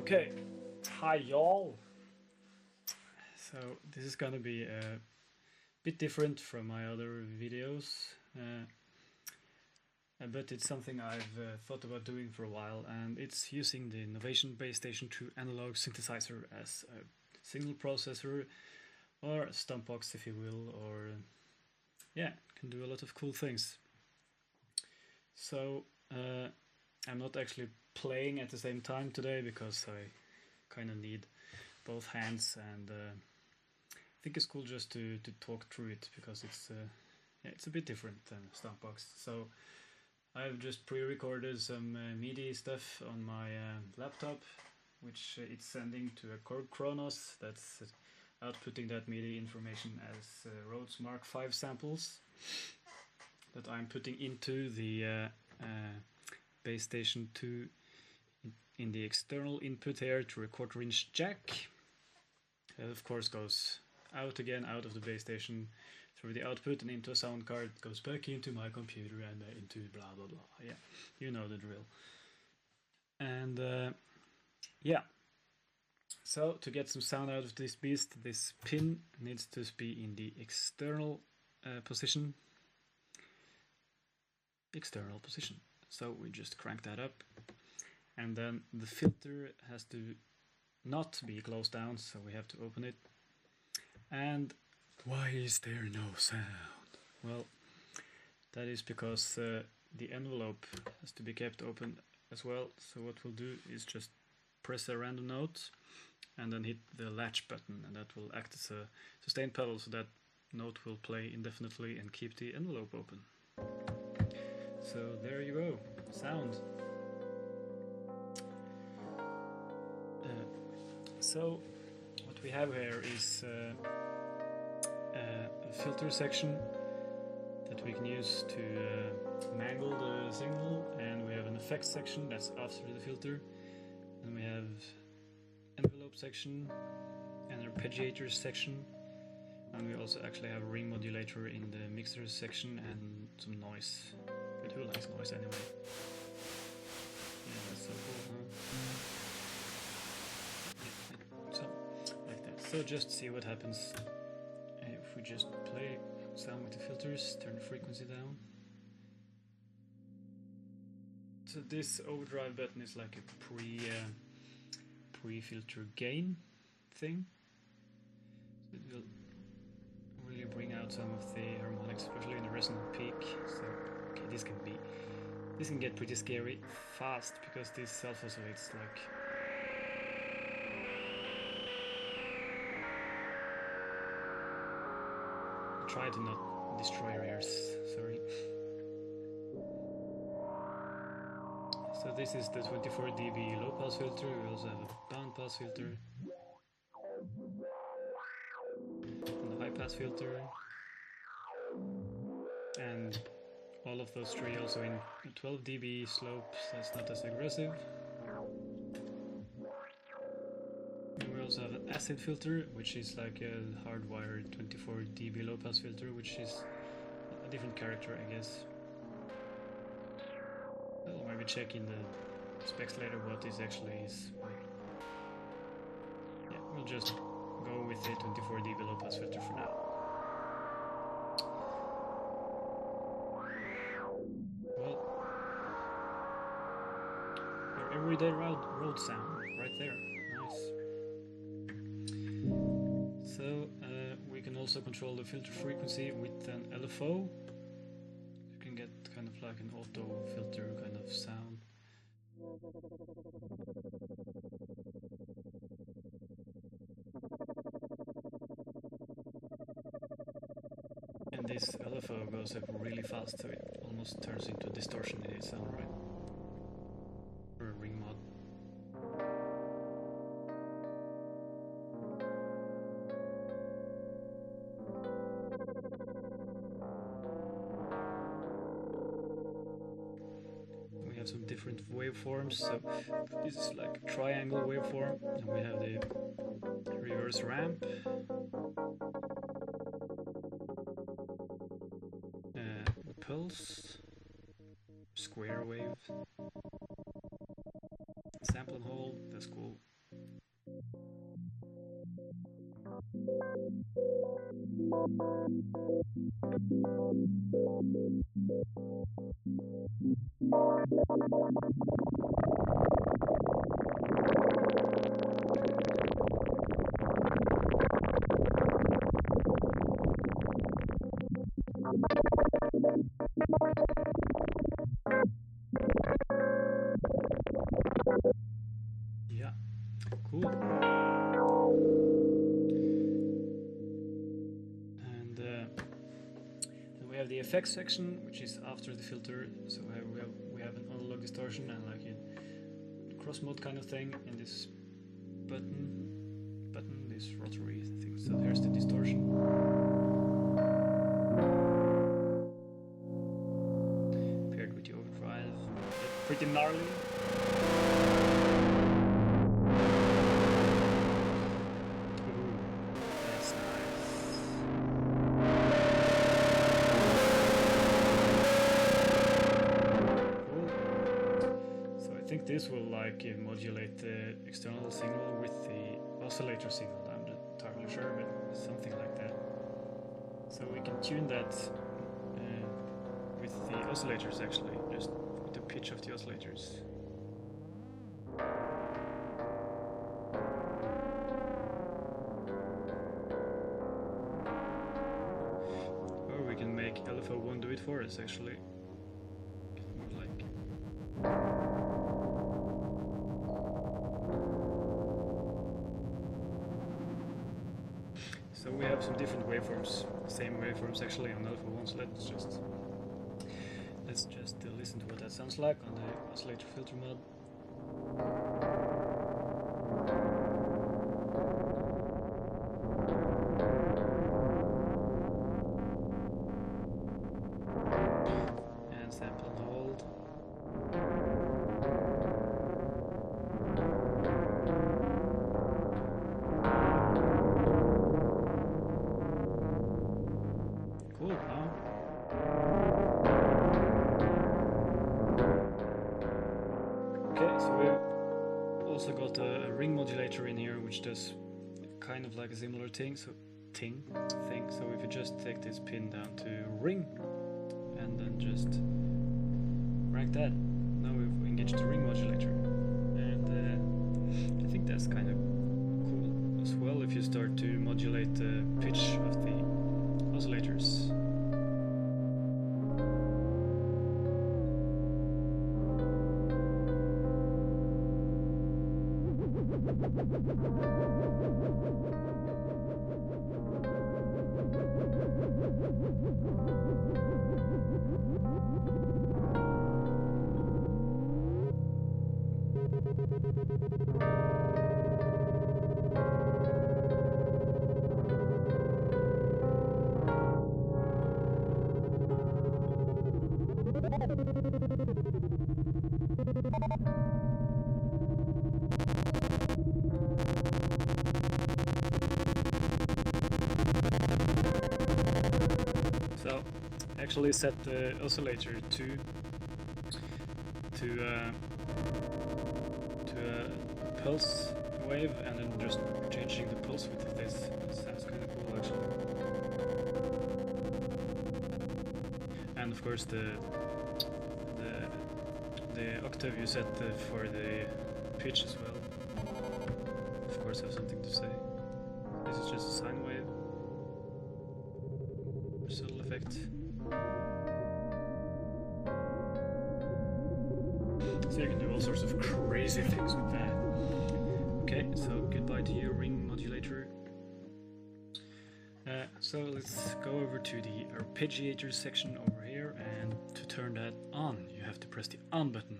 Okay, hi y'all. So this is gonna be a bit different from my other videos, but it's something I've thought about doing for a while, and it's using the Novation Bass Station 2 analog synthesizer as a signal processor, or a stump box if you will, or yeah, can do a lot of cool things. So I'm not actually playing at the same time today because I kind of need both hands, and I think it's cool just to talk through it because it's a bit different than stump box. So I've just pre-recorded some MIDI stuff on my laptop, which it's sending to a Korg Kronos that's outputting that MIDI information as Rhodes Mark V samples that I'm putting into the Bass Station 2 in the external input here to a 1/4 inch jack. It of course goes out again, out of the Bass Station through the output and into a sound card, goes back into my computer and into blah blah blah. Yeah, you know the drill. And yeah, so to get some sound out of this beast, this pin needs to be in the external position. External position. So we just crank that up, and then the filter has to not be closed down, so we have to open it. And why is there no sound? Well, that is because the envelope has to be kept open as well. So what we'll do is just press a random note and then hit the latch button, and that will act as a sustain pedal, so that note will play indefinitely and keep the envelope open. So there you go, sound. So what we have here is a filter section that we can use to mangle the signal, and we have an effects section that's after the filter, and we have envelope section and arpeggiators section, and we also actually have a ring modulator in the mixers section and some noise. But who likes noise anyway? Yeah, that's so cool, huh? So, like that. So just see what happens if we just play sound with the filters, turn the frequency down. So this overdrive button is like a pre-filter gain thing. So it will really bring out some of the harmonics, especially in the resonant peak. So okay, this can get pretty scary fast, because this self-oscillates like. Try to not destroy your ears, sorry. So this is the 24 dB low pass filter. We also have a band pass filter and a high pass filter, and all of those three also in 12 dB slope, so that's not as aggressive. And we also have an acid filter, which is like a hardwired 24 dB low pass filter, which is a different character, I guess. I'll maybe check in the specs later what this actually is. But yeah, we'll just go with the 24 dB low pass filter for now. Well, your everyday road sound right there. Nice. So we can also control the filter frequency with an LFO. You can get kind of like an auto filter kind of sound. And this LFO goes up really fast, so it almost turns into distortion in its own right. Or a ring mod. We have some different waveforms. So this is like a triangle waveform, and we have the reverse ramp, pulse, square wave, sample and hold, that's cool, Yeah, cool. And then we have the effects section, which is after the filter. So we have an analog distortion and like a cross mode kind of thing in this button, this rotary thing. So here's the distortion. Paired with the overdrive, pretty gnarly. I think this will like modulate the external signal with the oscillator signal. I'm not entirely sure, but something like that. So we can tune that with the oscillators actually, just with the pitch of the oscillators. Or we can make LFO1 do it for us actually. Like so we have some different waveforms, same waveforms actually on LFO1, so let's just listen to what that sounds like on the oscillator filter mod. And sample and hold. Cool, huh? Okay, so we've also got a ring modulator in here, which does kind of like a similar thing. So if you just take this pin down to ring, and then just rank that, now we've engaged the ring modulator, and I think that's kind of cool as well if you start to modulate the pitch of the oscillators. So actually set the oscillator to a pulse wave, and then just changing the pulse width of this. Sounds kind of cool actually. And of course the octave you set for the pitch as well, of course, have something to say. This is just a sine wave. Subtle effect. So you can do all sorts of crazy things with that. Okay, so goodbye to your ring modulator. So let's go over to the arpeggiator section over here, and to turn that on, you have to press the on button.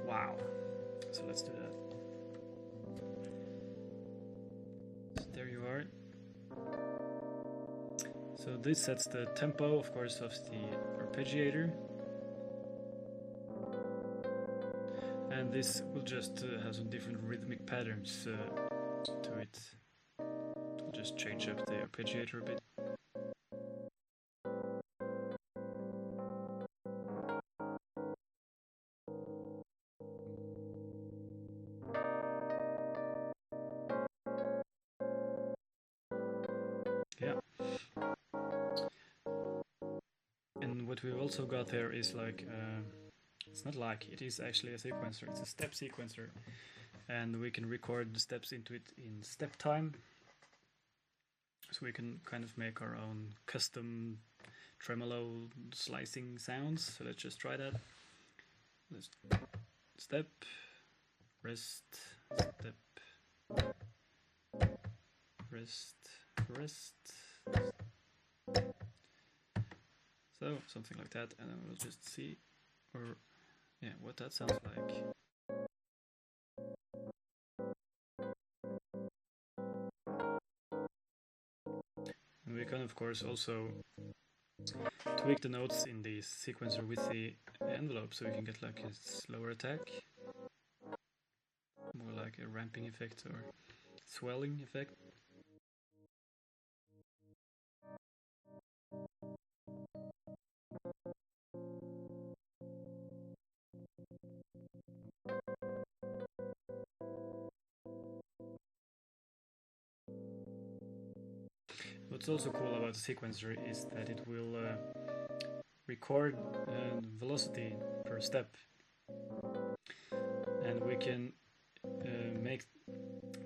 Wow. So let's do that. So there you are. So this sets the tempo, of course, of the arpeggiator. And this will just have some different rhythmic patterns to it. We'll just change up the arpeggiator a bit. what we've also got here is like, it's not like, it is actually a sequencer, it's a step sequencer. And we can record the steps into it in step time. So we can kind of make our own custom tremolo slicing sounds. So let's just try that. Let's step, rest, step, rest, rest. So something like that, and then we'll just see, or yeah, what that sounds like. And we can of course also tweak the notes in the sequencer with the envelope, so you can get like a slower attack, more like a ramping effect or swelling effect. What's also cool about the sequencer is that it will record velocity per step, and we can make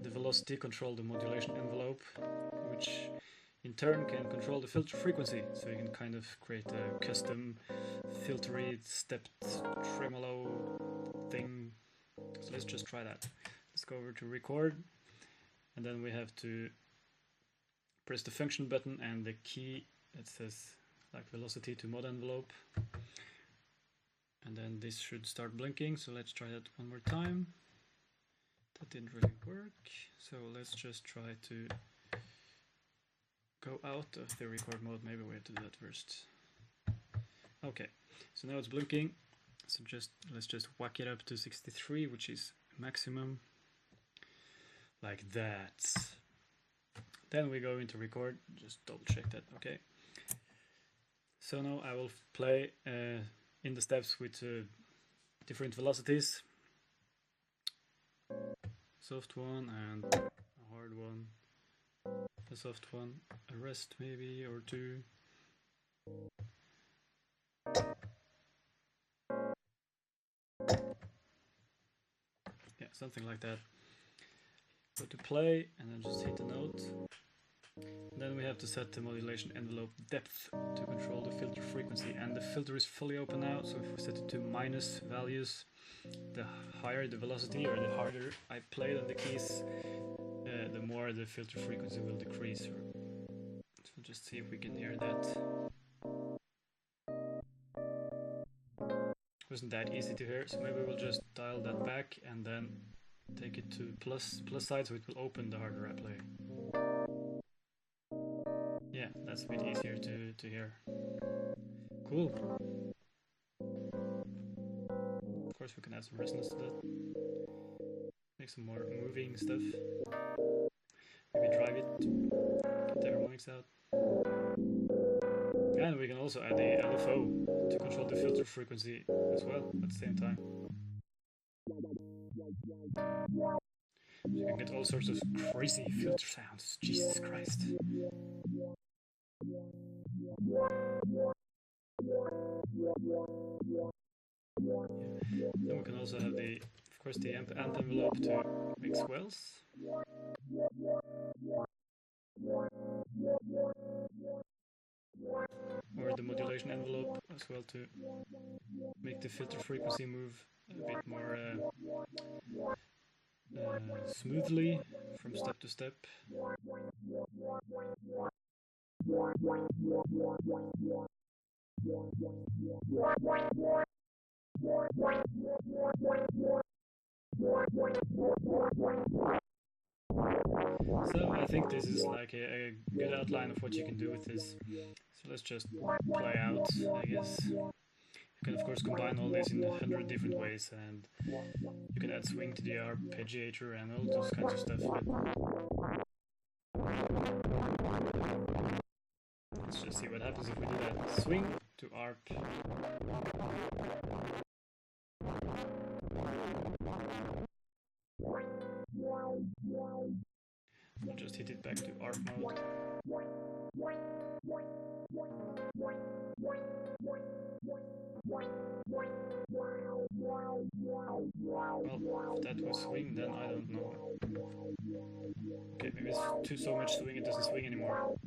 the velocity control the modulation envelope, which in turn can control the filter frequency, so you can kind of create a custom filtery stepped tremolo thing. So let's just try that. Let's go over to record, and then we have to press the function button and the key that says like velocity to mod envelope, and then this should start blinking. So let's try that one more time. That didn't really work, so let's just try to go out of the record mode. Maybe we have to do that first. Okay, so now it's blinking, so let's just whack it up to 63, which is maximum, like that. Then we go into record, just double check that, okay. So now I will play in the steps with different velocities. Soft one and a hard one, a soft one, a rest maybe, or two. Yeah, something like that. Go to play and then just hit the note. Then we have to set the modulation envelope depth to control the filter frequency, and the filter is fully open now, so if we set it to minus values, the higher the velocity or the harder I play on the keys, the more the filter frequency will decrease. So we'll just see if we can hear that. Wasn't that easy to hear, so maybe we'll just dial that back and then take it to plus side, so it will open the harder I play. Yeah, that's a bit easier to hear. Cool. Of course we can add some resonance to that. Make some more moving stuff. Maybe drive it, get the harmonics out. And we can also add the LFO to control the filter frequency as well at the same time. You can get all sorts of crazy filter sounds. Jesus Christ. Yeah. Then we can also have of course, the amp envelope to make swells. Or the modulation envelope as well to make the filter frequency move a bit more smoothly from step to step. So I think this is like a good outline of what you can do with this. So let's just play out, I guess. You can of course combine all this in 100 different ways, and you can add swing to the arpeggiator and all those kinds of stuff. But let's just see what happens if we do that. Swing to arp. I'll just hit it back to ARP mode. Well, if that was swing, then I don't know. Okay, maybe it's too so much swing it doesn't swing anymore.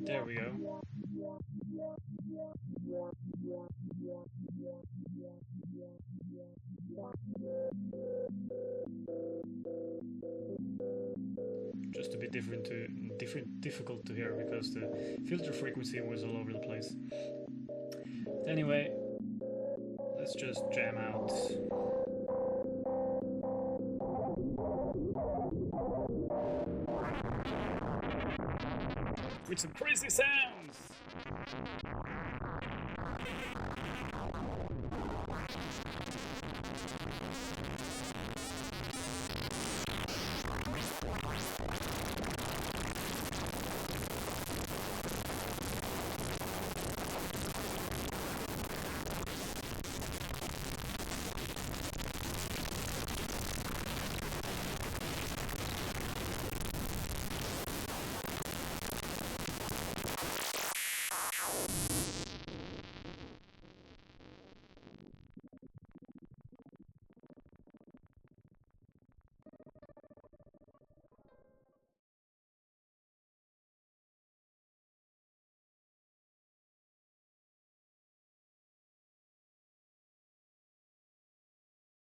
There we go. Just a bit difficult to hear because the filter frequency was all over the place. But anyway, let's just jam out. With some crazy sounds!